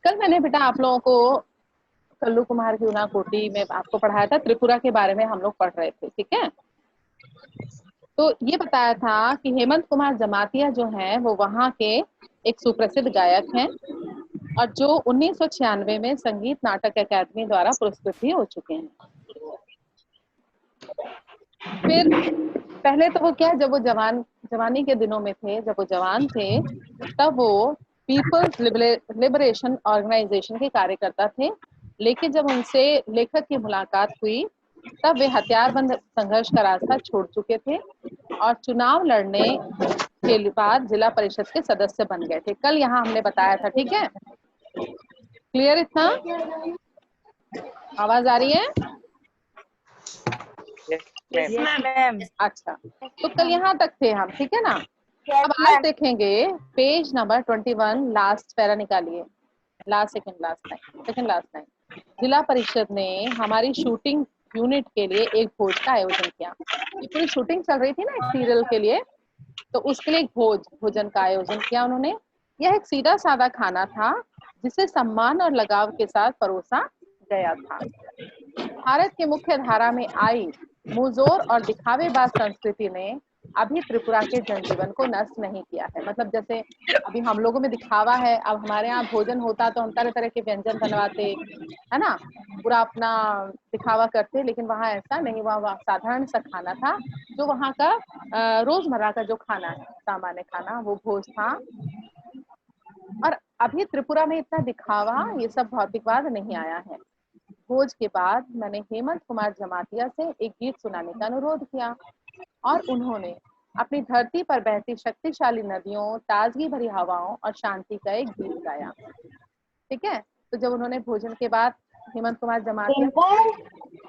कल मैंने बेटा आप लोगों को कल्लू कुमार की ऊनाकोटी में आपको पढ़ाया था, त्रिपुरा के बारे में हम लोग पढ़ रहे थे, ठीक है। तो ये बताया था कि हेमंत कुमार जमातिया जो हैं वो वहाँ के एक सुप्रसिद्ध गायक हैं और जो 1996 में संगीत नाटक अकादमी द्वारा पुरस्कृत भी हो चुके हैं। फिर पहले तो वो क्या, जब वो जवानी के दिनों में थे, जब वो जवान थे, तब वो पीपल्स लिबरेशन ऑर्गेनाइजेशन के कार्यकर्ता थे। लेकिन जब उनसे लेखक की मुलाकात हुई तब वे हथियारबंद संघर्ष का रास्ता छोड़ चुके थे और चुनाव लड़ने के बाद जिला परिषद के सदस्य बन गए थे। कल यहाँ हमने बताया था, ठीक है। क्लियर इतना? आवाज आ रही है? Yes, ma'am. अच्छा, तो कल यहाँ तक थे हम, ठीक है ना। Yes, अब आज ma'am. देखेंगे पेज नंबर 21, लास्ट पैरा निकालिए, सेकंड लास्ट लाइन। जिला परिषद ने हमारी शूटिंग यूनिट के लिए एक भोज का आयोजन किया। ये पूरी शूटिंग चल रही थी ना एक सीरियल के लिए, तो उसके लिए एक भोजन का आयोजन किया उन्होंने। यह एक सीधा साधा खाना था जिसे सम्मान और लगाव के साथ परोसा गया था। भारत की मुख्य धारा में आई मुजोर और दिखावेबाज संस्कृति ने अभी त्रिपुरा के जनजीवन को नष्ट नहीं किया है। मतलब जैसे अभी हम लोगों में दिखावा है, अब हमारे यहाँ भोजन होता तो हम तरह तरह के व्यंजन बनवाते, है ना, पूरा अपना दिखावा करते, लेकिन वहाँ ऐसा नहीं, वहाँ साधारण सा खाना था जो वहाँ का रोजमर्रा का जो खाना है, सामान्य खाना, वो भोज था। और अभी त्रिपुरा में इतना दिखावा, ये सब भौतिकवाद नहीं आया है। भोज के बाद मैंने हेमंत कुमार जमातिया से एक गीत सुनाने का अनुरोध किया और उन्होंने अपनी धरती पर बहती शक्तिशाली नदियों, ताजगी भरी हवाओं और शांति का एक गीत गाया, ठीक है। तो जब उन्होंने भोजन के बाद हेमंत कुमार जमातिया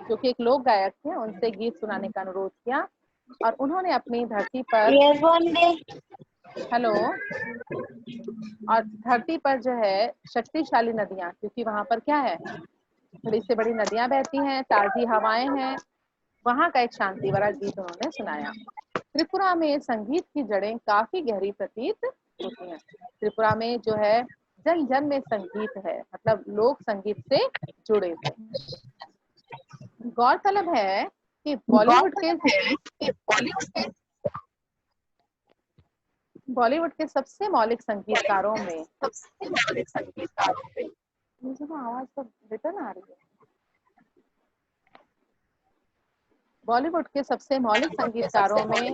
जो कि एक लोक गायक थे, उनसे गीत सुनाने का अनुरोध किया और उन्होंने अपनी धरती पर Yes, one day. हेलो, और धरती पर जो है शक्तिशाली नदियां, क्योंकि वहां पर क्या है, बड़ी से बड़ी नदियां बहती हैं, ताजी हवाएं हैं, वहां का एक शांति भरा गीत उन्होंने सुनाया। त्रिपुरा में संगीत की जड़ें काफी गहरी प्रतीत होती हैं। त्रिपुरा में जो है जन जन में संगीत है, मतलब लोग संगीत से जुड़े हुए। गौरतलब है कि बॉलीवुड के सबसे मौलिक संगीतकारों में मुझे तो आवाज तो रिटर्न आ रही है। बॉलीवुड के सबसे मौलिक संगीतकारों में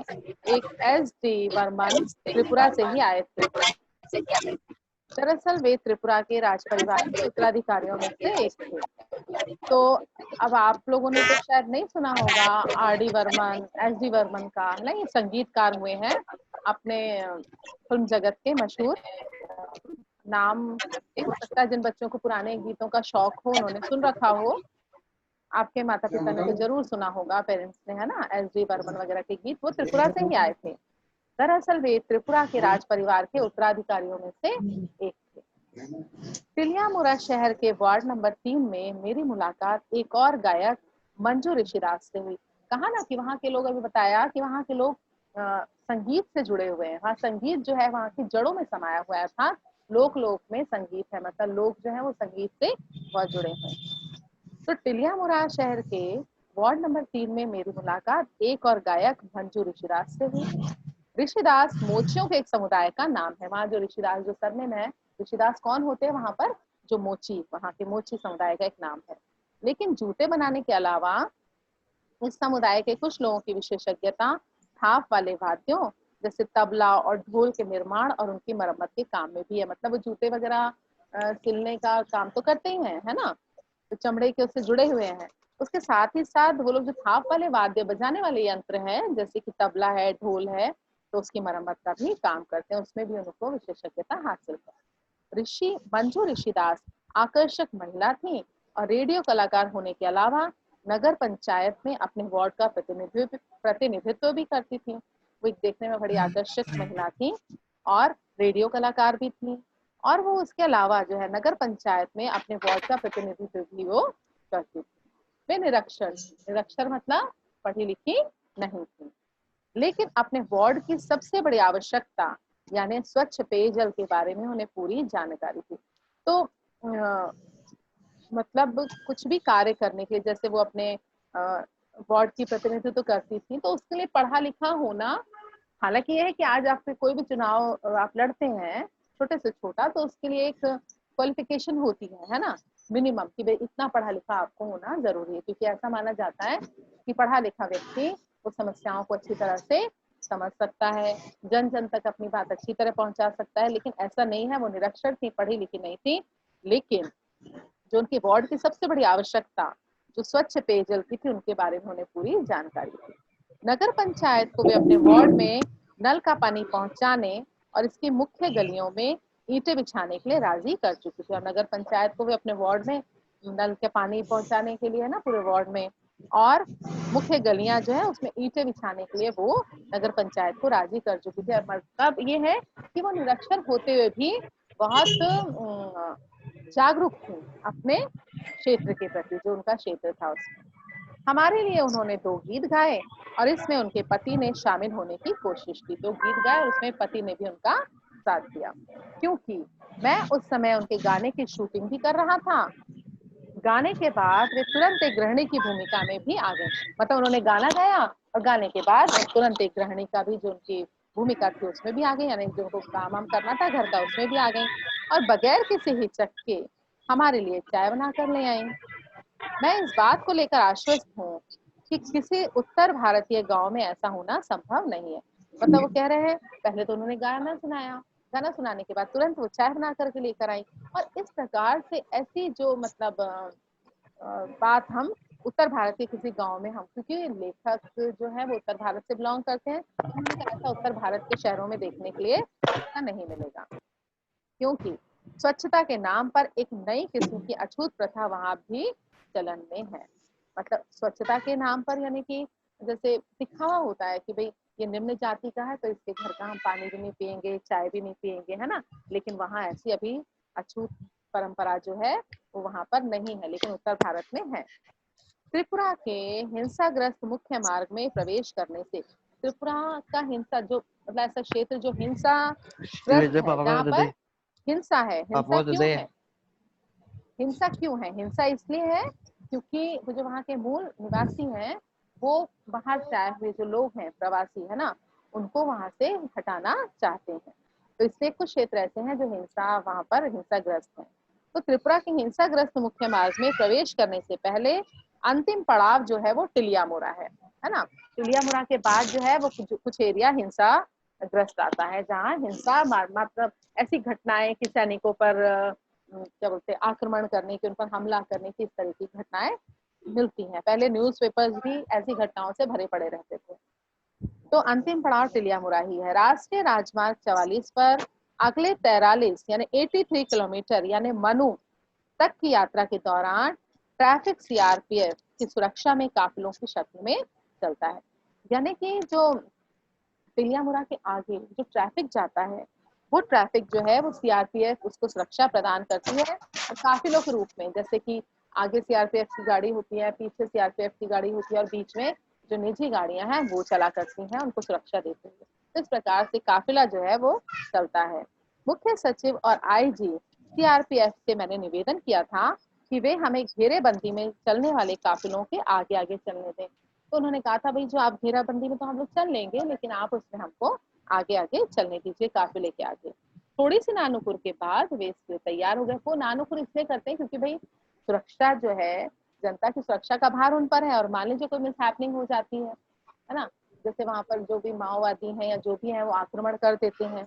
एक एस.डी. बर्मन त्रिपुरा से ही आए थे। दरअसल वे त्रिपुरा के राज परिवार के उत्तराधिकारियों में से एक थे। तो अब आप लोगों ने तो शायद नहीं सुना होगा आर.डी. बर्मन, एस.डी. बर्मन का, है ना, ये संगीतकार हुए हैं अपने फिल्म जगत के मशहूर। नाम हो सकता है जिन बच्चों को पुराने गीतों का शौक हो उन्होंने सुन रखा हो, आपके माता पिता ने तो जरूर सुना होगा, पेरेंट्स ने, है ना, एस.डी. बर्मन वगैरह के गीत। वो त्रिपुरा से ही आए थे। दरअसल वे त्रिपुरा के राज परिवार के उत्तराधिकारियों में से एक थे। तिलियामुरा शहर के वार्ड नंबर 3 में मेरी मुलाकात एक और गायक मंजू ऋषिदास से हुई। कहा ना कि वहाँ के लोग, अभी बताया कि वहाँ के लोग संगीत से जुड़े हुए हैं। वहाँ संगीत जो है वहाँ की जड़ों में समाया हुआ है, अर्थात लोक में संगीत है, मतलब लोग जो है वो संगीत से बहुत जुड़े हुए हैं। तो टिलियामुरा शहर के वार्ड नंबर 3 में मेरी मुलाकात एक और गायक मंजू ऋषिदास से हुई। ऋषिदास मोचियों के एक समुदाय का नाम है। वहाँ जो ऋषिदास जो सरनेम है, ऋषिदास कौन होते हैं वहां पर, जो मोची, वहां के मोची समुदाय का एक नाम है। लेकिन जूते बनाने के अलावा इस समुदाय के कुछ लोगों की विशेषज्ञता थाप वाले वाद्यों जैसे तबला और ढोल के निर्माण और उनकी मरम्मत के काम में भी है। मतलब वो जूते वगैरह सिलने का काम तो करते ही हैं, है ना, तो चमड़े के उससे जुड़े हुए हैं। उसके साथ ही साथ वो लोग जो थाप वाले वाद्य बजाने वाले यंत्र हैं, जैसे कि तबला है, ढोल है, तो उसकी मरम्मत का भी काम करते हैं, उसमें भी उनको विशेषज्ञता हासिल है। मंजू ऋषिदास आकर्षक महिला थी और रेडियो कलाकार होने के अलावा नगर पंचायत में अपने वार्ड का प्रतिनिधित्व भी करती थी। वो एक देखने में बड़ी आकर्षक महिला थी और रेडियो कलाकार भी थी, और वो उसके अलावा जो है नगर पंचायत में अपने वार्ड का प्रतिनिधित्व भी वो करती थी। वे निरक्षर मतलब पढ़ी लिखी नहीं थी, लेकिन अपने वार्ड की सबसे बड़ी आवश्यकता यानी स्वच्छ पेयजल के बारे में उन्हें पूरी जानकारी थी। तो मतलब कुछ भी कार्य करने के लिए, जैसे वो अपने वार्ड की प्रतिनिधित्व तो करती थी, तो उसके लिए पढ़ा लिखा होना, हालांकि ये है कि आज आपके कोई भी चुनाव आप लड़ते हैं छोटे से छोटा, तो उसके लिए एक क्वालिफिकेशन होती है ना, मिनिमम, कि भाई इतना पढ़ा लिखा आपको होना जरूरी है, क्योंकि ऐसा माना जाता है कि पढ़ा लिखा व्यक्ति वो समस्याओं को अच्छी तरह से समझ सकता है, जन जन तक अपनी बात अच्छी तरह पहुंचा सकता है। लेकिन ऐसा नहीं है, वो निरक्षर थी, पढ़ी लिखी नहीं थी, लेकिन जो उनके वार्ड की सबसे बड़ी आवश्यकता जो स्वच्छ पेयजल की थी, उनके बारे में उन्हें पूरी जानकारी थी। नगर पंचायत को वे अपने वार्ड में नल का पानी पहुंचाने और इसकी मुख्य गलियों में ईंटें बिछाने के लिए राजी कर चुकी थी। और नगर पंचायत को वे अपने वार्ड में नल के पानी पहुंचाने के लिए ना पूरे वार्ड में, और मुख्य गलियां जो है उसमें ईंटें बिछाने के लिए वो नगर पंचायत को राजी कर चुकी थी। और मतलब ये है कि वो निरक्षर होते हुए भी बहुत जागरूक थी अपने क्षेत्र के प्रति, जो उनका क्षेत्र था उसमें। हमारे लिए उन्होंने 2 गीत गाए और इसमें उनके पति ने शामिल होने की कोशिश की। 2 गीत गाए और उसमें पति ने भी उनका साथ दिया, क्योंकि मैं उस समय उनके गाने की शूटिंग भी कर रहा था। गाने के बाद वे तुरंत एक गृहिणी की भूमिका में भी आ गए, मतलब उन्होंने गाना गाया और गाने के बाद तुरंत एक गृहिणी का भी जो उनकी भूमिका थी उसमें भी आ गई, यानी जो उनको काम वाम करना था घर का उसमें भी आ गई, और बगैर किसी हिचक के हमारे लिए चाय बना कर ले आई। मैं इस बात को लेकर आश्वस्त हूँ कि किसी उत्तर भारतीय गांव में ऐसा होना संभव नहीं है। मतलब वो कह रहे हैं, पहले तो उन्होंने गाना सुनाया, गाना सुनाने के बाद तुरंत वो चाय बना करके लेकर आई, और इस प्रकार से ऐसी जो मतलब बात हम उत्तर भारत के किसी गांव में, हम क्योंकि लेखक जो है वो उत्तर भारत से बिलोंग करते हैं, उन्होंने कहा ऐसा उत्तर भारत के शहरों में देखने के लिए नहीं मिलेगा, क्योंकि स्वच्छता के नाम पर एक नई किस्म की अछूत प्रथा वहां भी चलन में है। मतलब स्वच्छता के नाम पर, यानी कि जैसे दिखावा होता है कि भाई ये निम्न जाति का है तो इसके घर का हम पानी भी नहीं पियेंगे, चाय भी नहीं पियेंगे, है ना। लेकिन वहां ऐसी अभी अछूत परंपरा जो है वो वहां पर नहीं है, लेकिन उत्तर भारत में है। त्रिपुरा के हिंसाग्रस्त मुख्य मार्ग में प्रवेश करने से, त्रिपुरा का हिंसा जो मतलब ऐसा क्षेत्र जो हिंसा ग्रस्त है, जहाँ पर हिंसा है, हिंसा क्यों है, हिंसा क्यों है, हिंसा इसलिए है क्योंकि वो जो वहाँ के मूल निवासी हैं वो बाहर से आए हुए जो लोग हैं प्रवासी, है ना, उनको वहां से हटाना चाहते हैं। तो इसलिए कुछ क्षेत्र ऐसे हैं जो हिंसा वहां पर हिंसाग्रस्त हैं। तो त्रिपुरा के हिंसाग्रस्त मुख्य मार्ग में प्रवेश करने से पहले अंतिम पड़ाव जो है वो टिलियामोरा है ना। टिलियामोरा के बाद जो है वो कुछ एरिया हिंसा ग्रस्त आता है, जहाँ हिंसा मतलब ऐसी घटनाएं कि सैनिकों पर क्या बोलते हैं आक्रमण करने की, उन पर हमला करने की, इस तरह की घटनाएं मिलती हैं। पहले न्यूज़पेपर्स भी ऐसी घटनाओं से भरे पड़े रहते थे। तो अंतिम पड़ाव टिलियामुरा ही है। राष्ट्रीय राजमार्ग 44 पर अगले 43 यानी 83 किलोमीटर यानी मनु तक की यात्रा के दौरान ट्रैफिक सीआरपीएफ की सुरक्षा में काफिलों की शक्ल में चलता है। यानी कि जो टिलियामुरा के आगे जो ट्रैफिक जाता है, वो ट्रैफिक जो है वो सीआरपीएफ उसको सुरक्षा प्रदान करती है काफिलों के रूप में, जैसे कि आगे सीआरपीएफ की गाड़ी होती है, पीछे सीआरपीएफ की गाड़ी होती है, और बीच में जो निजी गाड़ियां हैं वो चला करती हैं, उनको सुरक्षा देती है। तो इस प्रकार से काफिला जो है वो चलता है। मुख्य सचिव और आईजी सीआरपीएफ से मैंने निवेदन किया था कि वे हमें घेरेबंदी में चलने वाले काफिलों के आगे आगे चलने दें। तो उन्होंने कहा था भाई जो आप घेराबंदी में तो हम लोग चल लेंगे, लेकिन आप उसमें हमको आगे आगे चलने दीजिए, काफिले के आगे। थोड़ी सी नानुपुर के बाद वे इसलिए तैयार हो गए। वो नानुपुर इसलिए करते हैं क्योंकि भाई सुरक्षा जो है, जनता की सुरक्षा का भार उन पर है, और मान लीजिए कोई मिसहैपनिंग हो जाती है ना, जैसे वहां पर जो भी माओवादी हैं या जो भी है वो आक्रमण कर देते हैं,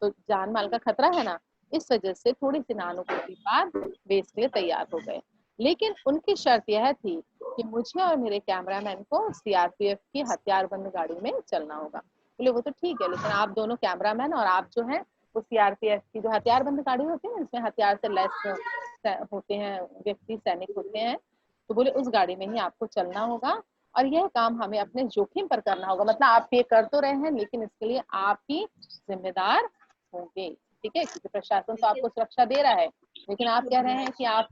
तो जान माल का खतरा है ना। इस वजह से थोड़ी सी नानुपुर के बाद वे इसके लिए तैयार हो गए। लेकिन उनकी शर्त यह थी कि मुझे और मेरे कैमरामैन को सीआरपीएफ की हथियारबंद गाड़ी में चलना होगा। बोले वो तो ठीक है, लेकिन आप दोनों कैमरामैन और आप जो है वो सीआरपीएफ की जो हथियारबंद गाड़ी होती है जिसमें हथियार से लैस होते हैं व्यक्ति, सैनिक होते हैं, तो बोले उस गाड़ी में ही आपको चलना होगा, और यह काम हमें अपने जोखिम पर करना होगा। मतलब आप ये कर तो रहे हैं लेकिन इसके लिए आप ही जिम्मेदार होंगे, ठीक है, क्योंकि प्रशासन तो आपको सुरक्षा दे रहा है, लेकिन आप कह रहे हैं कि आप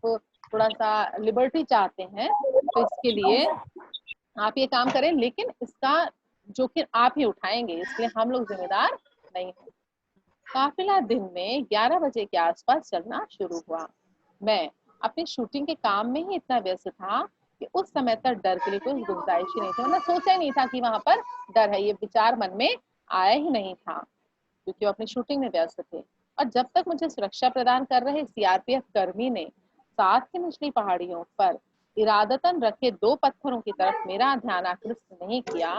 थोड़ा सा लिबर्टी चाहते हैं, तो इसके लिए आप ये काम करें, लेकिन इसका जोखिम आप ही उठाएंगे, इसलिए हम लोग जिम्मेदार नहीं हैं। काफिला दिन में 11 बजे के आसपास चलना शुरू हुआ। मैं अपनी शूटिंग के काम में ही इतना व्यस्त था कि उस समय तक डर के लिए कोई गुंजाइश ही नहीं थी, मतलब सोचा ही नहीं था कि वहां पर डर है, ये विचार मन में आया ही नहीं था, क्योंकि वो अपनी शूटिंग में व्यस्त थे। और जब तक मुझे सुरक्षा प्रदान कर रहे सीआरपीएफ कर्मी ने साथ की निचली पहाड़ियों पर इरादतन रखे 2 पत्थरों की तरफ मेरा ध्यान आकृष्ट नहीं किया,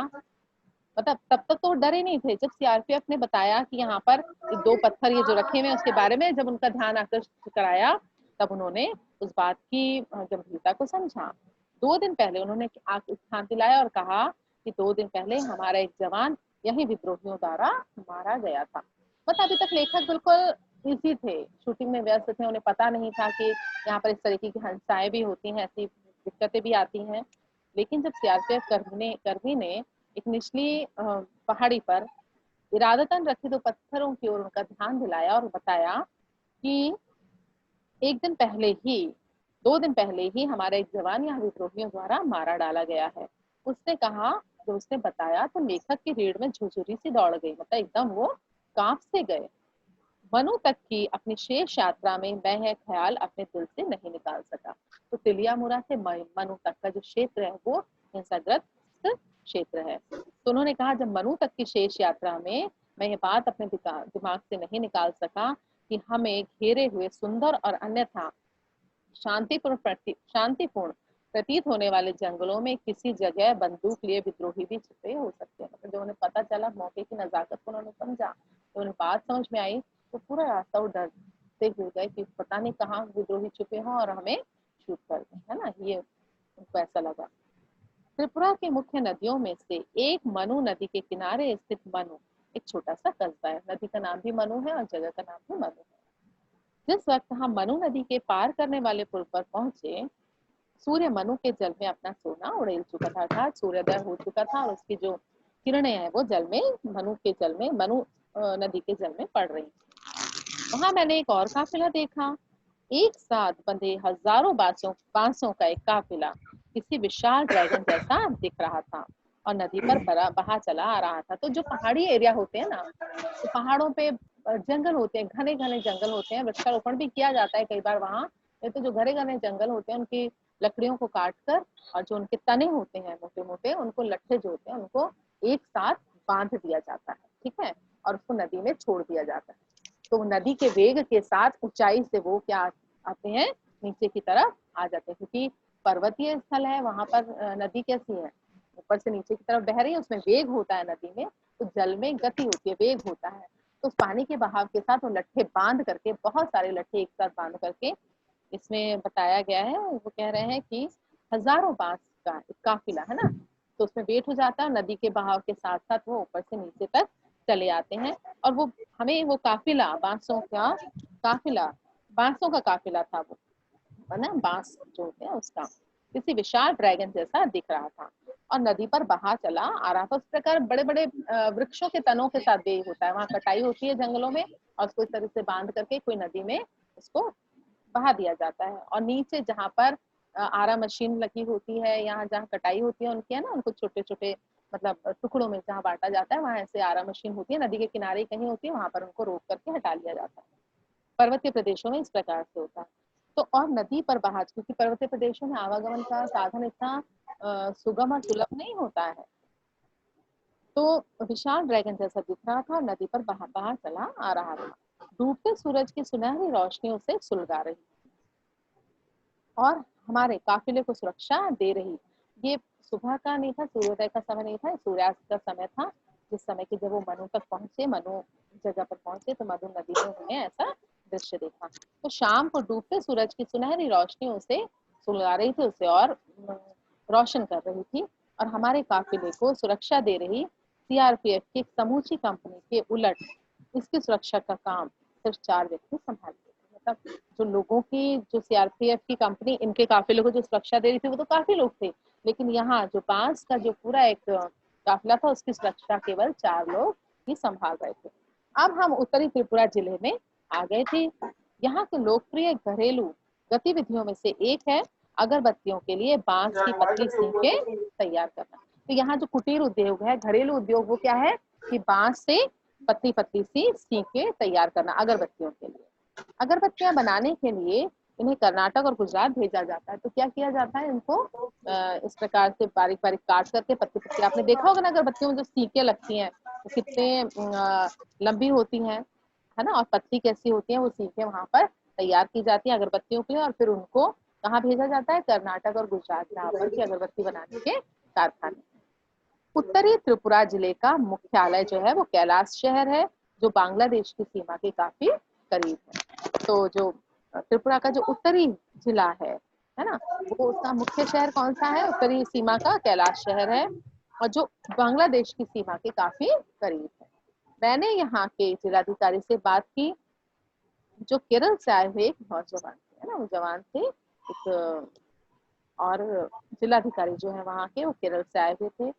मतलब तब तक तो डरे नहीं थे। जब सीआरपीएफ ने बताया कि यहाँ पर 2 पत्थर ये जो रखे हुए हैं उसके बारे में जब उनका ध्यान आकृष्ट कराया, तब उन्होंने उस बात की गंभीरता को समझा। 2 दिन पहले उन्होंने ध्यान दिलाया और कहा कि 2 दिन पहले हमारा एक जवान यही विद्रोहियों द्वारा मारा गया था। मतलब अभी तक लेखक बिल्कुल इजी थे, शूटिंग में व्यस्त थे, उन्हें पता नहीं था कि यहाँ पर इस तरीके की हिंसाएं भी होती हैं, ऐसी दिक्कतें भी आती हैं। लेकिन जब सीआरपीएफ कर्मी ने एक निचली पहाड़ी पर इरादतन रखे 2 पत्थरों की ओर उनका ध्यान दिलाया और बताया कि एक दिन पहले ही 2 दिन पहले ही हमारा एक जवान यहाँ विद्रोहियों द्वारा मारा डाला गया है। उसने कहा, जब उसने बताया तो लेखक की रीढ़ में झुरझुरी सी दौड़ गई, मतलब एकदम वो कांप से गए। मनु तक की अपनी शेष यात्रा में मैं यह ख्याल अपने दिल से नहीं निकाल सका। तो तिलियामुरा से मनु तक का जो क्षेत्र है वो हिंसाग्रस्त क्षेत्र है। तो उन्होंने कहा, जब मनु तक की शेष यात्रा में मैं ये बात अपने दिमाग से नहीं निकाल सका कि हमें घेरे हुए सुंदर और अन्यथा शांतिपूर्ण प्रतीत होने वाले जंगलों में किसी जगह बंदूक लिए विद्रोही भी छिपे हो सकते हैं। मतलब जब उन्हें पता चला, मौके की नजाकत को उन्होंने समझा, तो उन्हें बात समझ में आई, तो पूरा रास्ता वो डर से हो गए कि पता नहीं कहाँ विद्रोही छुपे हों और हमें शूट कर दें, है ना, ये उनको ऐसा लगा। त्रिपुरा की मुख्य नदियों में से एक मनु नदी के किनारे स्थित मनु एक छोटा सा कस्बा है। नदी का नाम भी मनु है और जगह का नाम भी मनु है। जिस वक्त हम मनु नदी के पार करने वाले पुल पर पहुंचे, सूर्य मनु के जल में अपना सोना उड़ेल चुका था, अर्थात सूर्योदय हो चुका था और उसकी जो किरणें हैं वो जल में मनु नदी के जल में पड़ रही थी। वहां मैंने एक और काफिला देखा। एक साथ बंधे हजारों बांसों का एक काफिला किसी विशाल ड्रैगन जैसा दिख रहा था और नदी पर बहा चला आ रहा था। तो जो पहाड़ी एरिया होते हैं ना, तो पहाड़ों पे जंगल होते हैं, घने घने जंगल होते हैं, वृक्षारोपण भी किया जाता है कई बार वहां। तो जो घने घने जंगल होते हैं उनकी लकड़ियों को काट कर और जो उनके तने होते हैं मोटे मोटे, उनको लट्ठे जो होते हैं उनको एक साथ बांध दिया जाता है, ठीक है, और उसको नदी में छोड़ दिया जाता है। तो नदी के वेग के साथ ऊंचाई से वो क्या आते हैं, नीचे की तरफ आ जाते हैं, क्योंकि पर्वतीय स्थल है, वहां पर नदी कैसी है, ऊपर से नीचे की तरफ बह रही है, उसमें वेग होता है नदी में, तो जल में गति होती है, वेग होता है। तो उस पानी के बहाव के साथ वो लट्ठे बांध करके, बहुत सारे लट्ठे एक साथ बांध करके, इसमें बताया गया है, वो कह रहे हैं कि हजारों बांस का एक काफिला है ना, तो उसमें वेट हो जाता है, नदी के बहाव के साथ साथ वो ऊपर से नीचे तक चले आते हैं। और वो हमें वो काफिला बांसों का काफिला था वो, है ना, बांस जो होते हैं उसका, किसी विशाल ड्रैगन जैसा दिख रहा था और नदी पर बहा चला आ रहा था। उस प्रकार बड़े बड़े वृक्षों के तनों के साथ भी होता है, वहां कटाई होती है जंगलों में और उसको इस तरह से बांध करके कोई नदी में उसको बहा दिया जाता है। और नीचे जहाँ पर आरा मशीन लगी होती है, यहाँ जहाँ कटाई होती है उनकी, है ना, उनको छोटे छोटे मतलब टुकड़ों में जहाँ बांटा जाता है, वहां ऐसे आरा मशीन होती है, नदी के किनारे कहीं होती है, वहां पर उनको रोक करके हटा लिया जाता है। पर्वतीय प्रदेशों में इस प्रकार से होता है। तो और नदी पर बहा, क्योंकि पर्वतीय प्रदेशों में आवागमन का साधन इतना सुगम और सुलभ नहीं होता है, तो विशाल ड्रैगन जैसा दिख रहा था और नदी पर बहा बहा चला आ रहा था, डूबते सूरज की सुनहरी रोशनियों से सुलगा रही और हमारे काफिले को सुरक्षा दे रही। ये सुबह का नहीं था, सूर्योदय का समय नहीं था, सूर्यास्त का समय था, जिस समय की जब वो मनु तक पहुंचे, मनु जगह पर पहुंचे, तो मनु नदी में उन्होंने ऐसा दृश्य देखा। तो शाम को डूबते सूरज की सुनहरी रोशनियों से सुलगा रही थी उसे और रोशन कर रही थी और हमारे काफिले को सुरक्षा दे रही सीआरपीएफ की एक समूची कंपनी के उलट इसकी सुरक्षा का काम सिर्फ 4 व्यक्ति संभालते थे। मतलब जो लोगों की, जो सीआरपीएफ की कंपनी इनके काफिले को जो सुरक्षा दे रही थी वो तो काफी लोग थे, लेकिन यहाँ जो बांस का जो पूरा एक काफिला था उसकी सुरक्षा केवल 4 लोग ही संभाल रहे थे। अब हम उत्तरी त्रिपुरा जिले में आ गए थे। यहाँ के लोकप्रिय घरेलू गतिविधियों में से एक है अगरबत्तियों के लिए बांस की पतली सीखें तैयार करना। तो यहाँ जो कुटीर उद्योग है, घरेलू उद्योग, वो क्या है कि बांस से पतली पतली सी सीखें तैयार करना अगरबत्तियों के लिए। अगरबत्तियां बनाने के लिए इन्हें कर्नाटक और गुजरात भेजा जाता है। तो क्या किया जाता है, इनको इस प्रकार से बारीक बारीक काट करके पत्ती पत्ती, आपने देखा होगा ना अगरबत्तियों में जो सीखें लगती हैं वो कितने लंबी होती हैं, है ना, और पत्ती कैसी होती है, वो सीखें वहां पर तैयार की जाती है अगरबत्तियों के लिए, और फिर उनको कहाँ भेजा जाता है, कर्नाटक और गुजरात, जहाँ पर की अगरबत्ती बनाने के कारखाने। उत्तरी त्रिपुरा जिले का मुख्यालय जो है वो कैलाश शहर है, जो बांग्लादेश की सीमा के काफी करीब है। तो जो त्रिपुरा का जो उत्तरी जिला है ना, वो उसका मुख्य शहर कौन सा है, उत्तरी सीमा का कैलाश शहर है, और जो बांग्लादेश की सीमा के काफी करीब है। मैंने यहाँ के जिलाधिकारी से बात की, जो केरल से आए हुए एक नौजवान थे, है ना, वो जवान थे एक, और जिलाधिकारी जो है वहाँ के वो केरल से आए हुए थे।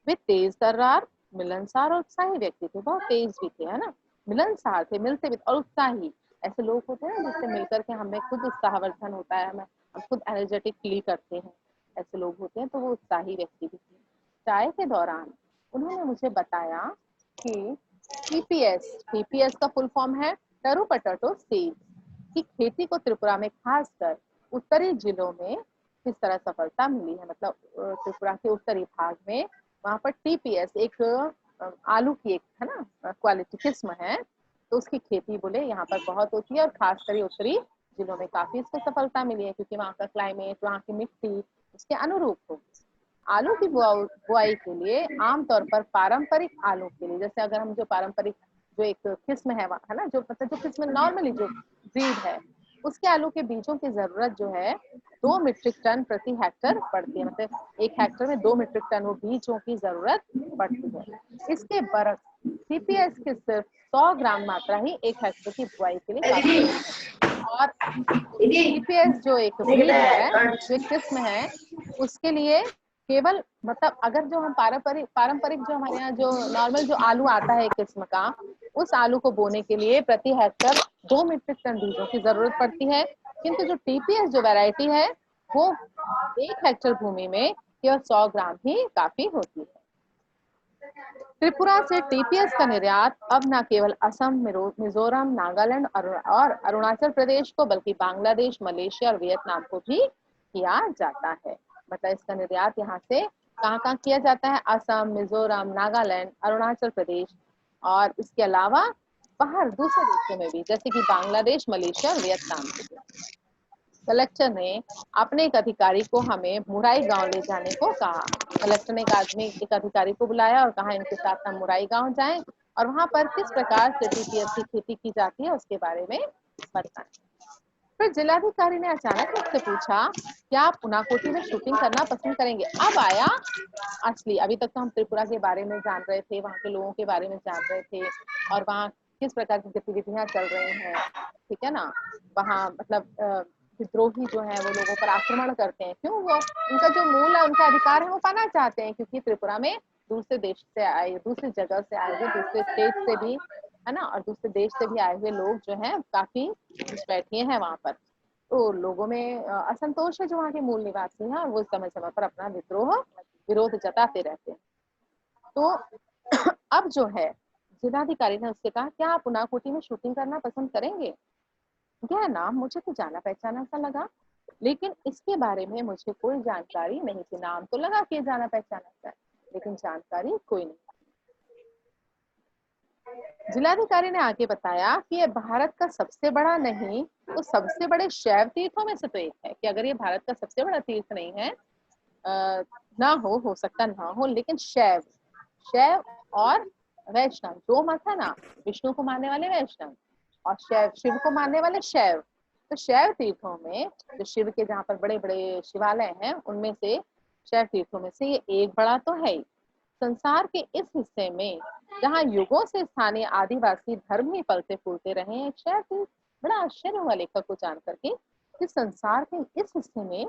वे तेज तर्रार, मिलनसार और उत्साही व्यक्ति थे, बहुत तेज भी थे, है ना, मिलनसार थे, मिलते भी और उत्साही। ऐसे लोग होते हैं जिससे मिलकर के हमें खुद उत्साहवर्धन होता है, हमें हम खुद एनर्जेटिक फील करते हैं, ऐसे लोग होते हैं। तो वो उत्साही व्यक्ति भी थे। चाय के दौरान उन्होंने मुझे बताया कि टीपीएस का फुल फॉर्म है टरू पटाटो सीड्स की खेती को त्रिपुरा में खासकर उत्तरी जिलों में किस तरह सफलता मिली है, मतलब त्रिपुरा के उत्तरी भाग में वहां पर टीपीएस एक आलू की एक, है ना, क्वालिटी किस्म है, तो उसकी खेती बोले यहाँ पर बहुत होती है, और खासकर उत्तरी जिलों में काफी इसको सफलता मिली है, क्योंकि वहाँ का क्लाइमेट, वहाँ की मिट्टी उसके अनुरूप हो। आलू की बुआई के लिए आमतौर पर पारंपरिक आलू के लिए, जैसे अगर हम जो पारंपरिक जो एक किस्म है ना, जो मतलब जो किस्म नॉर्मली जो ब्रीड है, उसके आलू के बीजों की जरूरत जो है 2 मीट्रिक टन प्रति हेक्टर पड़ती है, मतलब 1 हेक्टर में 2 मीट्रिक टन वो बीजों की जरूरत पड़ती है। इसके बरक्स सीपीएस की सिर्फ 100 ग्राम मात्रा ही 1 हेक्टर की बुआई के लिए काफी है। और सीपीएस जो एक ब्रीड है, जो एक किस्म है, उसके लिए केवल मतलब अगर जो हम पारंपरिक जो हमारे यहाँ जो नॉर्मल जो आलू आता है एक किस्म का, उस आलू को बोने के लिए प्रति हेक्टर 2 मीट्रिक टन बीजों की जरूरत पड़ती है, किंतु जो टीपीएस जो वैरायटी है वो 1 हेक्टर भूमि में केवल 100 ग्राम ही काफी होती है। त्रिपुरा से टीपीएस का निर्यात अब न केवल असम, मिजोरम, नागालैंड और अरुणाचल प्रदेश को, बल्कि बांग्लादेश, मलेशिया और वियतनाम को भी किया जाता है। मतलब इसका निर्यात यहाँ से कहाँ कहाँ किया जाता है, असम, मिजोरम, नागालैंड, अरुणाचल प्रदेश, और इसके अलावा बाहर दूसरे देशों में भी, जैसे कि बांग्लादेश, मलेशिया और वियतनाम में भी। कलेक्टर ने अपने एक अधिकारी को हमें मुराई गांव ले जाने को कहा। कलेक्टर ने एक अधिकारी को बुलाया और कहा इनके साथ हम मुराई गांव जाएं और वहां पर किस प्रकार से टीपीएस की खेती की जाती है उसके बारे में बताएं। फिर जिलाधिकारी ने अचानक मुझसे पूछा, क्या आप उनाकोटी में शूटिंग करना पसंद करेंगे। अब आया असली, अभी तक तो हम त्रिपुरा के बारे में जान रहे थे, वहाँ के लोगों के बारे में जान रहे थे, और वहाँ किस प्रकार की गतिविधियां चल रही हैं, ठीक है ना, वहाँ मतलब विद्रोही जो है वो लोगों पर आक्रमण करते हैं, क्यों, वो उनका जो मूल है, उनका अधिकार है, वो पाना चाहते हैं, क्योंकि त्रिपुरा में दूसरे देश से आए, दूसरी जगह से आए हुए, दूसरे स्टेट से भी, है ना, और दूसरे देश से भी आए हुए लोग जो हैं काफी घुसपैठिए हैं वहां पर। तो लोगों में असंतोष है जो वहाँ के मूल निवासी हैं, और वो समय समय पर अपना विरोध जताते रहते हैं। तो अब जो है जिलाधिकारी ने उससे कहा, क्या आप उनाकोटी में शूटिंग करना पसंद करेंगे। यह नाम मुझे तो जाना पहचाना सा लगा, लेकिन इसके बारे में मुझे कोई जानकारी नहीं थी। नाम तो लगा कि जाना पहचाना सा, लेकिन जानकारी कोई नहीं। जिलाधिकारी ने आगे बताया कि यह भारत का सबसे बड़ा नहीं तो सबसे बड़े शैव तीर्थों में से तो एक है, कि अगर ये भारत का सबसे बड़ा तीर्थ नहीं है, ना हो सकता ना हो, लेकिन शैव शैव और वैष्णव जो मत है ना, विष्णु को मानने वाले वैष्णव और शैव शिव को मानने वाले शैव, तो शैव तीर्थों में जो शिव के जहाँ पर बड़े बड़े शिवालय हैं, उनमें से शैव तीर्थों में से ये एक बड़ा तो है ही। संसार के इस हिस्से में जहाँ युगों से स्थानीय आदिवासी धर्म ही पलते फूलते रहे हैं, शैव तीर्थ, बड़ा आश्चर्य हुआ लेखक को जान करके कि संसार के इस हिस्से में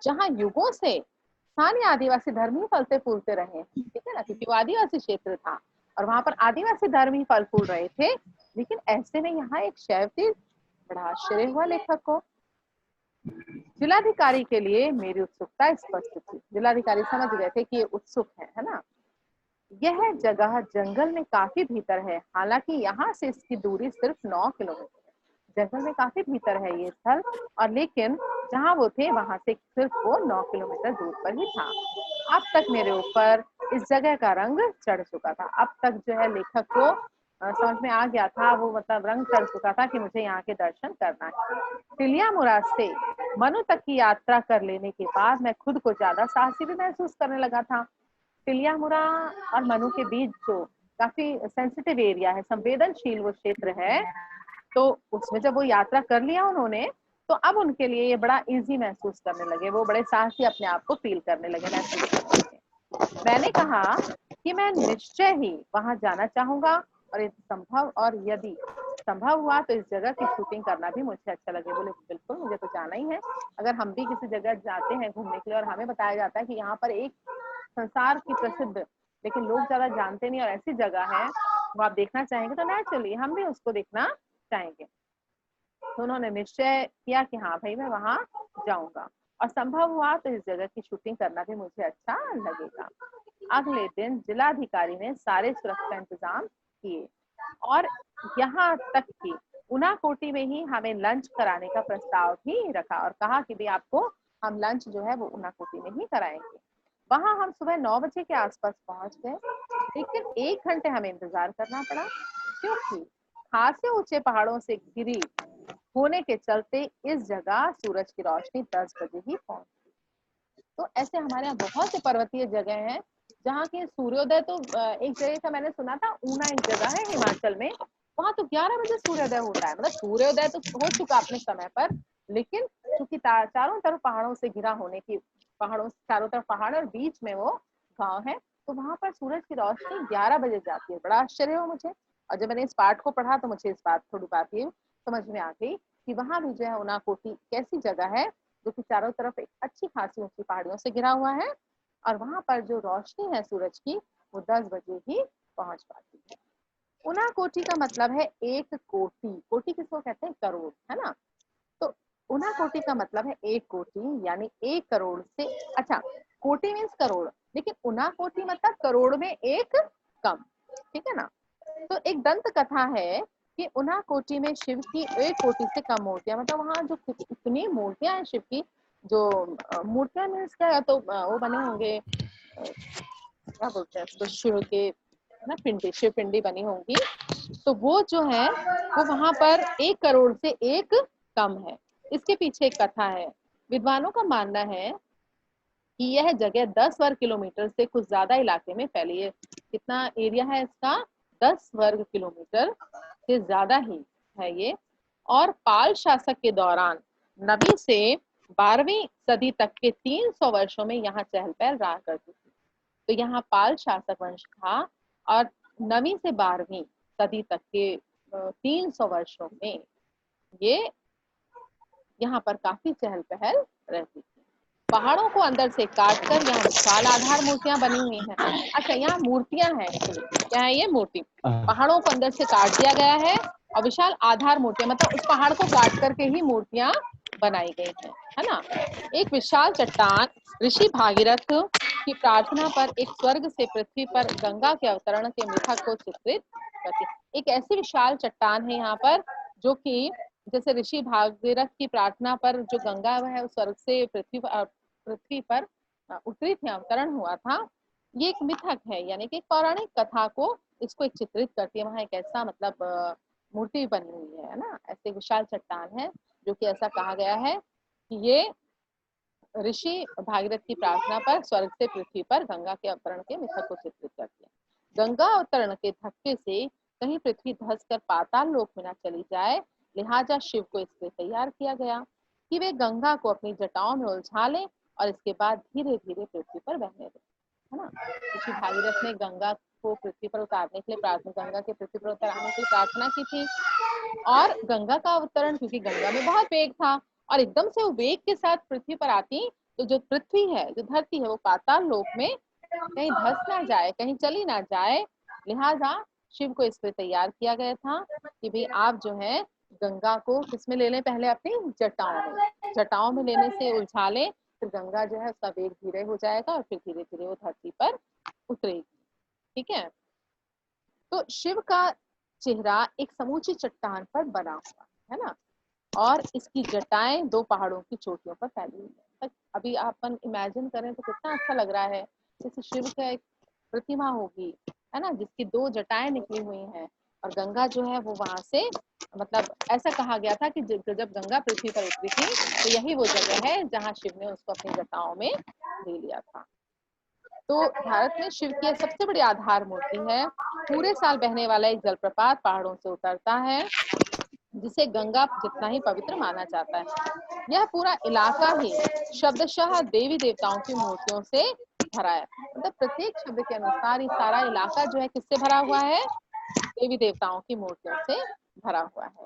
जहाँ युगों से स्थानीय आदिवासी धर्म ही फलते फूलते रहे हैं, ठीक है ना, क्योंकि वो आदिवासी क्षेत्र था और वहां पर आदिवासी धर्म ही फल फूल रहे थे, लेकिन ऐसे में यहाँ एक शैव तीर्थ, बड़ा आश्चर्य हुआ लेखक को। जिलाधिकारी के लिए मेरी उत्सुकता स्पष्ट थी, जिलाधिकारी समझ गए थे कि ये उत्सुक है ना। यह जगह जंगल में काफी भीतर है, हालांकि यहाँ से इसकी दूरी सिर्फ 9 किलोमीटर है। जंगल में काफी भीतर है ये स्थल, और लेकिन जहाँ वो थे वहां से सिर्फ वो 9 किलोमीटर दूर पर ही था। अब तक मेरे ऊपर इस जगह का रंग चढ़ चुका था। अब तक जो है लेखक को समझ में आ गया था, वो मतलब रंग चढ़ चुका था कि मुझे यहाँ के दर्शन करना है। तिलियामुरा से मनु तक की यात्रा कर लेने के बाद मैं खुद को ज्यादा साहसी भी महसूस करने लगा था। तिलियामुरा और मनु के बीच जो काफी सेंसिटिव एरिया है, संवेदनशील वो क्षेत्र है, तो उसमें जब वो यात्रा कर लिया उन्होंने, तो अब उनके लिए ये बड़ा इजी महसूस करने लगे, वो बड़े साहसी अपने आप को फील करने लगे, महसूस करने लगे। मैंने कहा कि मैं निश्चय ही वहां जाना चाहूंगा, और यदि संभव हुआ तो इस जगह की शूटिंग करना भी मुझे अच्छा लगे। बोले बिल्कुल, मुझे तो जाना ही है। अगर हम भी किसी जगह जाते हैं घूमने के लिए और हमें बताया जाता है कि यहाँ पर एक संसार की प्रसिद्ध, लेकिन लोग ज्यादा जानते नहीं, और ऐसी जगह है वो आप देखना चाहेंगे, तो नेचुरली हम भी उसको देखना चाहेंगे। तो उन्होंने निश्चय किया कि हाँ भाई मैं वहां जाऊंगा, और संभव हुआ तो इस जगह की शूटिंग करना भी मुझे अच्छा लगेगा। अगले दिन जिलाधिकारी ने सारे सुरक्षा इंतजाम किए, और यहाँ तक कि उनाकोटी में ही हमें लंच कराने का प्रस्ताव भी रखा, और कहा कि भाई आपको हम लंच जो है वो उनाकोटी में ही कराएंगे। वहां हम सुबह 9 बजे के आसपास पहुंच गए, लेकिन 1 घंटे हमें इंतजार करना पड़ा, क्योंकि खासे ऊंचे पहाड़ों से घिरी होने के चलते इस जगह सूरज की रोशनी 10 बजे ही पहुंची। तो ऐसे हमारे यहाँ बहुत से पर्वतीय जगह हैं जहाँ के सूर्योदय तो एक जगह का मैंने सुना था, ऊना एक जगह है हिमाचल में, वहां तो 11 बजे सूर्योदय होता है। मतलब सूर्योदय तो हो चुका अपने समय पर, लेकिन क्योंकि चारों तरफ पहाड़ों से घिरा होने की, पहाड़ों से चारों तरफ पहाड़ और बीच में वो गांव है, तो वहां पर सूरज की रोशनी 11 बजे जाती है। बड़ा आश्चर्य हुआ मुझे, और जब मैंने इस पाठ को पढ़ा तो मुझे इस बात थोड़ी बात ये समझ में आ गई कि वहां भी जो है उनाकोटी कैसी जगह है, जो कि चारों तरफ एक अच्छी खासी ऊंची पहाड़ियों से घिरा हुआ है, और वहां पर जो रोशनी है सूरज की वो 10 बजे ही पहुंच पाती है। उनाकोटी का मतलब है एक कोटि, कोटि किसको कहते हैं, करोड़, है ना। तो उनाकोटी का मतलब है एक कोटि, यानी 1 करोड़ से, अच्छा कोटि मीन्स करोड़, लेकिन उनाकोटी मतलब करोड़ में एक कम, ठीक है ना। तो एक दंत कथा है कि उनाकोटी में शिव की 1 कोटि से कम मूर्तियां, मतलब वहां जो इतनी मूर्तियां हैं शिव की, जो मूर्तियां मीन्स क्या है, तो वो बने होंगे, क्या बोलते हैं उसको, शिव के ना पिंडी, शिव पिंडी बनी होंगी, तो वो जो है वो वहां पर 1 करोड़ से एक कम है। इसके पीछे एक कथा है। विद्वानों का मानना है कि यह जगह 10 वर्ग किलोमीटर से कुछ ज्यादा इलाके में फैली है। कितना एरिया है इसका, 10 वर्ग किलोमीटर से ज्यादा ही है ये। और पाल शासक के दौरान 9वीं से 12वीं सदी तक के 300 वर्षों में यहाँ चहल पहल रहा करती थी। तो यहाँ पाल शासक वंश था, और 9वीं से 12वीं सदी तक के 300 वर्षों में ये यहाँ पर काफी चहल पहल रहती थी। पहाड़ों को अंदर से काटकर यहाँ विशाल आधार मूर्तियां बनी हुई हैं। अच्छा, यहाँ मूर्तियां हैं एक्चुअली, क्या है ये मूर्ति, पहाड़ों को अंदर से काट दिया गया है, और विशाल आधार मूर्तियां मतलब उस पहाड़ को काट करके ही मूर्तियां बनाई गई है ना। एक विशाल चट्टान ऋषि भागीरथ की प्रार्थना पर एक स्वर्ग से पृथ्वी पर गंगा के अवतरण के मिथक को चित्रित करती है। एक ऐसी विशाल चट्टान है यहाँ पर, जो कि जैसे ऋषि भागीरथ की प्रार्थना पर जो गंगा है उस स्वर्ग से पृथ्वी पर उतरी थी, अवतरण हुआ था, ये एक मिथक है, यानी कि पौराणिक कथा को इसको एक चित्रित करती है। वहां एक ऐसा मतलब मूर्ति बनी हुई है ना, ऐसे विशाल चट्टान है, जो कि ऐसा कहा गया है कि ये ऋषि भागीरथ की प्रार्थना पर स्वर्ग से पृथ्वी पर गंगा के अवतरण के मिथक को चित्रित करती है। गंगा अवतरण के धक्के से कहीं पृथ्वी धस कर पाताल लोक में न चली जाए, लिहाजा शिव को इसलिए तैयार किया गया कि वे गंगा को अपनी जटाओं में उलझा लें और इसके बाद धीरे धीरे पृथ्वी पर बहने दें, है ना। ऋषि भागीरथ ने गंगा को पृथ्वी पर उतारने के लिए प्रार्थना, गंगा के पृथ्वी पर उतारने के लिए प्रार्थना की थी, और गंगा का अवतरण, क्योंकि गंगा में बहुत वेग था और एकदम से वो वेग के साथ पृथ्वी पर आती, तो जो पृथ्वी है, जो धरती है, वो पाताल लोक में कहीं धस ना जाए, कहीं चली ना जाए, लिहाजा शिव को इसलिए तैयार किया गया था कि भाई आप जो है गंगा को किसमें ले लें, पहले अपनी जटाओं में, जटाओं में लेने से उलझा लें, फिर गंगा जो है उसका वेग धीरे हो जाएगा और फिर धीरे धीरे वो धरती पर उतरेगी, ठीक है। तो शिव का चेहरा एक समूची चट्टान पर बना हुआ है ना। और इसकी जटाएं 2 पहाड़ों की चोटियों पर फैली हुई है। अभी अपन इमेजिन करें तो कितना अच्छा लग रहा है, जैसे शिव का एक प्रतिमा होगी, है ना, जिसकी 2 जटाएं निकली हुई हैं, और गंगा जो है वो वहां से, मतलब ऐसा कहा गया था कि जब गंगा पृथ्वी पर उतरी थी तो यही वो जगह है जहाँ शिव ने उसको अपनी जटाओं में ले लिया था। तो भारत में शिव की सबसे बड़ी आधार मूर्ति है। पूरे साल बहने वाला एक जलप्रपात पहाड़ों से उतरता है, जिसे गंगा जितना ही पवित्र माना जाता है। यह पूरा इलाका ही शब्दशः देवी देवताओं की मूर्तियों से भरा है। मतलब प्रत्येक शब्द के अनुसार ये सारा इलाका जो है किससे भरा हुआ है? देवी देवताओं की मूर्तियों से भरा हुआ है।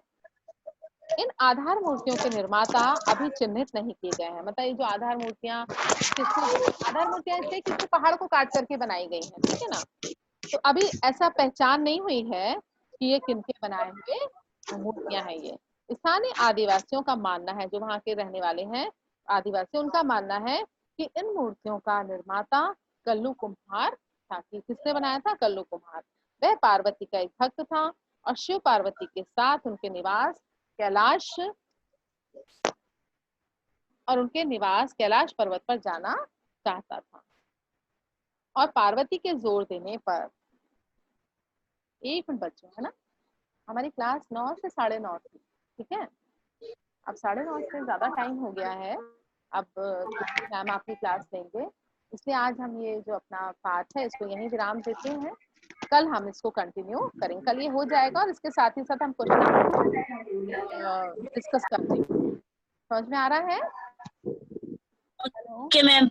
इन आधार मूर्तियों के निर्माता अभी चिन्हित नहीं किए गए हैं। मतलब ये जो आधार मूर्तियां इसलिए किसी पहाड़ को काट करके बनाई गई हैं, ठीक है ना। तो अभी ऐसा पहचान नहीं हुई है कि ये किनके बनाए हुए मूर्तियां हैं। ये स्थानीय आदिवासियों का मानना है, जो वहां के रहने वाले हैं आदिवासी, उनका मानना है कि इन मूर्तियों का निर्माता कल्लू कुम्हार था। कि किसने बनाया था? कल्लू कुम्हार। वह पार्वती का एक भक्त था और शिव पार्वती के साथ उनके निवास कैलाश पर्वत पर जाना चाहता था। और पार्वती के जोर देने पर, एक मिनट बच्चों, है ना, हमारी क्लास 9 से 9:30 थी, ठीक है। अब 9:30 से ज्यादा टाइम हो गया है। अब मैम आपकी क्लास लेंगे, इसलिए आज हम ये जो अपना पाठ है इसको यहीं विराम देते हैं। कल हम इसको कंटिन्यू करेंगे, कल ये हो जाएगा और इसके साथ ही साथ हम क्वेश्चन डिस्कस कर लेंगे। समझ में आ रहा है? Hello, okay ma'am.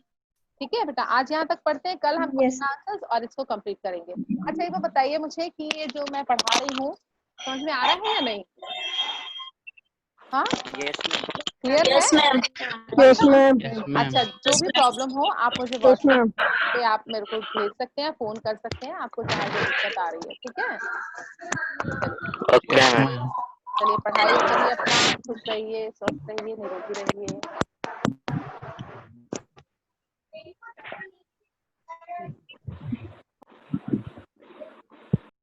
ठीक है बेटा, आज यहाँ तक पढ़ते हैं, कल हम क्वेश्चन आंसर्स और इसको कंप्लीट करेंगे। अच्छा, एक बार बताइए मुझे कि ये जो मैं पढ़ा रही हूँ समझ में आ रहा है या नहीं? हाँ, क्लियर है? Yes ma'am. Yes ma'am. अच्छा, जो भी प्रॉब्लम हो आप मुझे व्हाट्सएप पे आप मेरे को भेज सकते हैं, फोन कर सकते हैं, आपको जहाँ जो दिक्कत आ रही है, ठीक है। चलिए, ओके मैम। चलिए पढ़ाई करिए अपना, खुश रहिए, स्वस्थ रहिए, निरोगी रहिए।